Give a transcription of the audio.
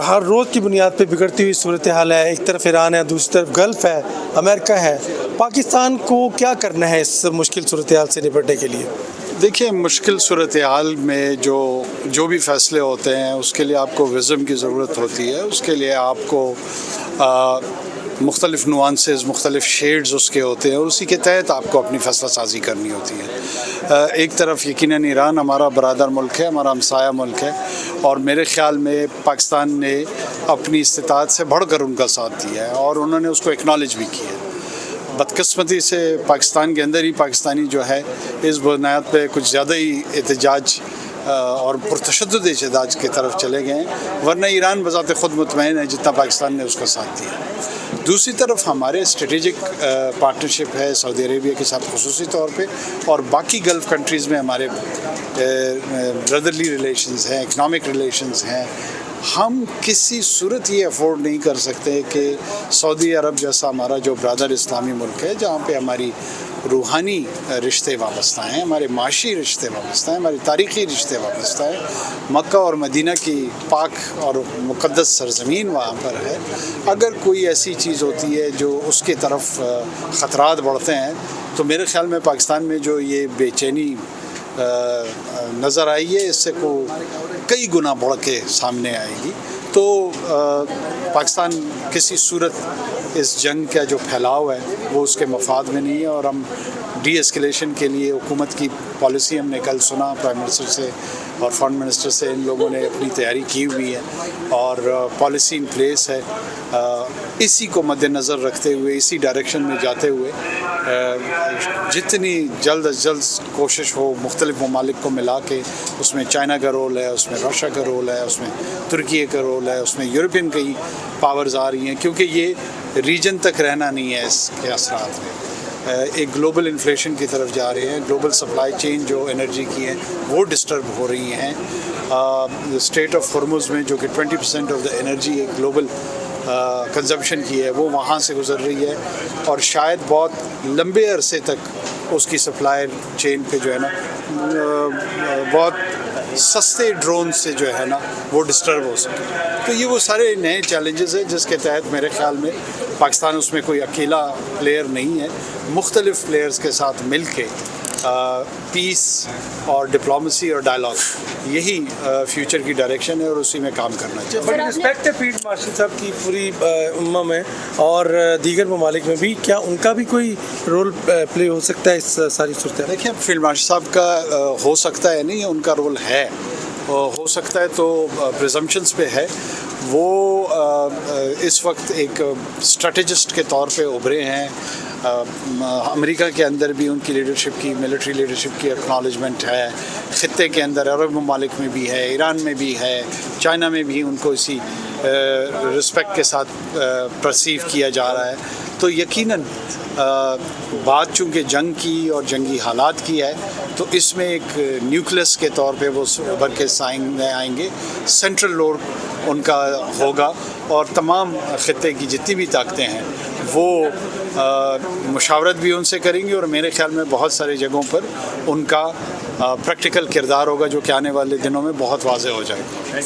ہر روز کی بنیاد پہ بگڑتی ہوئی صورتحال ہے. ایک طرف ایران ہے, دوسری طرف گلف ہے, امریکہ ہے. پاکستان کو کیا کرنا ہے اس مشکل صورتحال سے نپٹنے کے لیے؟ دیکھیے, مشکل صورتحال میں جو بھی فیصلے ہوتے ہیں اس کے لیے آپ کو وزم کی ضرورت ہوتی ہے. اس کے لیے آپ کو مختلف نوانسز, مختلف شیڈز اس کے ہوتے ہیں, اور اسی کے تحت آپ کو اپنی فیصلہ سازی کرنی ہوتی ہے. ایک طرف یقیناً ایران ہمارا برادر ملک ہے, ہمارا ہمسایہ ملک ہے, اور میرے خیال میں پاکستان نے اپنی استطاعت سے بڑھ کر ان کا ساتھ دیا ہے, اور انہوں نے اس کو اکنالج بھی کیا ہے. بدقسمتی سے پاکستان کے اندر ہی پاکستانی جو ہے اس بنیاد پہ کچھ زیادہ ہی احتجاج اور پرتشدد احتجاج کی طرف چلے گئے ہیں, ورنہ ایران بذات خود مطمئن ہے جتنا پاکستان نے اس کا ساتھ دیا. دوسری طرف ہمارے اسٹریٹجک پارٹنرشپ ہے سعودی عربیہ کے ساتھ خصوصی طور پہ, اور باقی گلف کنٹریز میں ہمارے بردرلی ریلیشنز ہیں, اکنامک ریلیشنز ہیں. ہم کسی صورت یہ افورڈ نہیں کر سکتے کہ سعودی عرب جیسا ہمارا جو برادر اسلامی ملک ہے, جہاں پہ ہماری روحانی رشتے وابستہ ہیں, ہمارے معاشی رشتے وابستہ ہیں, ہمارے تاریخی رشتے وابستہ ہیں, مکہ اور مدینہ کی پاک اور مقدس سرزمین وہاں پر ہے. اگر کوئی ایسی چیز ہوتی ہے جو اس کی طرف خطرات بڑھتے ہیں, تو میرے خیال میں پاکستان میں جو یہ بے چینی نظر آئی ہے, اس سے کئی گنا بڑھ کے سامنے آئے گی. تو پاکستان کسی صورت اس جنگ کا جو پھیلاؤ ہے وہ اس کے مفاد میں نہیں ہے, اور ہم ڈی ایسکیلیشن کے لیے حکومت کی پالیسی ہم نے کل سنا پرائم منسٹر سے اور فارن منسٹر سے, ان لوگوں نے اپنی تیاری کی ہوئی ہے اور پالیسی ان پلیس ہے. اسی کو مد نظر رکھتے ہوئے, اسی ڈائریکشن میں جاتے ہوئے جتنی جلد از جلد کوشش ہو مختلف ممالک کو ملا کے, اس میں چائنا کا رول ہے, اس میں رشیا کا رول ہے, اس میں ترکی کا رول ہے, اس میں یورپین کئی پاورز آ رہی ہیں, کیونکہ یہ ریجن تک رہنا نہیں ہے. اس کے اثرات میں ایک گلوبل انفلیشن کی طرف جا رہے ہیں, گلوبل سپلائی چین جو انرجی کی ہیں وہ ڈسٹرب ہو رہی ہیں. اسٹریٹ آف ہرمز میں جو کہ 20% آف دا انرجی ایک گلوبل کنزمپشن کی ہے وہ وہاں سے گزر رہی ہے, اور شاید بہت لمبے عرصے تک اس کی سپلائی چین پہ جو ہے نا بہت سستے ڈرون سے جو ہے نا وہ ڈسٹرب ہو سکے. تو یہ وہ سارے نئے چیلنجز ہیں جس کے تحت میرے خیال میں پاکستان اس میں کوئی اکیلا پلیئر نہیں ہے, مختلف پلیئرز کے ساتھ مل کے پیس اور ڈپلومیسی اور ڈائلاگ یہی فیوچر کی ڈائریکشن ہے, اور اسی میں کام کرنا چاہیے. بڑی رسپیکٹ ہے فیلڈ مارشل صاحب کی پوری امہ میں اور دیگر ممالک میں بھی, کیا ان کا بھی کوئی رول پلے ہو سکتا ہے اس ساری صورت؟ دیکھیں, فیلڈ مارشل صاحب کا ہو سکتا ہے نہیں, ان کا رول ہے, ہو سکتا ہے تو پریزمپشنز پہ ہے. وہ اس وقت ایک اسٹریٹجسٹ کے طور پہ ابھرے ہیں. امریکہ کے اندر بھی ان کی لیڈرشپ کی, ملٹری لیڈرشپ کی اکنالجمنٹ ہے, خطے کے اندر عرب ممالک میں بھی ہے, ایران میں بھی ہے, چائنا میں بھی ان کو اسی رسپیکٹ کے ساتھ پرسیو کیا جا رہا ہے. تو یقیناً بات چونکہ جنگ کی اور جنگی حالات کی ہے, تو اس میں ایک نیوکلس کے طور پہ وہ ابھر کے سامنے آئیں گے. سینٹرل رول ان کا ہوگا, اور تمام خطے کی جتنی بھی طاقتیں ہیں وہ مشاورت بھی ان سے کریں گی, اور میرے خیال میں بہت ساری جگہوں پر ان کا پریکٹیکل کردار ہوگا جو کہ آنے والے دنوں میں بہت واضح ہو جائے گا.